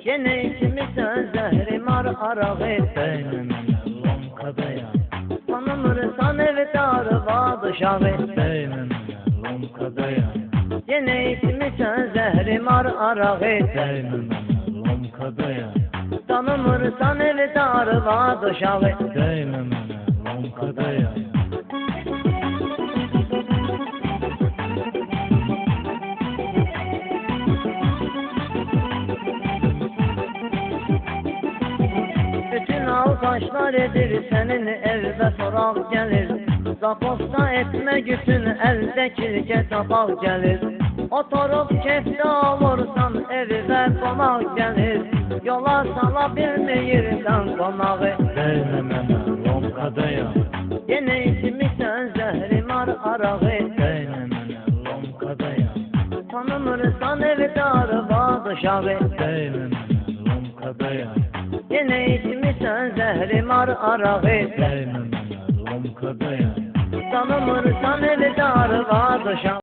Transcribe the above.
Gene içmişsən zəhrimar arağı Değme mənə lomkadaya, Tanımırsan evi darvad uşağı değme mənə lomkadaya, Gene içmişsən zəhrimar arağı değme mənə lomkadaya, Tanımırsan evi darvad uşağı değme mənə lomkadaya. Bütün alqaşlar edir senin evde soraq gelir Zaposta etme gücün eldeki tapaq gelir Oturup kefte olursan evime qonaq gelir Yola sala bilmeyirsən qonağı Değme mənə lomkadaya, Yine içmişsən zəhrimar arağı değme mənə lomkadaya, Tanımırsan evi darvad uşağı değme mənə lomkadaya, Yine içmişsən zəhrimar arağı değme mənə lomkadaya. Tanımırsan evi darvad uşağı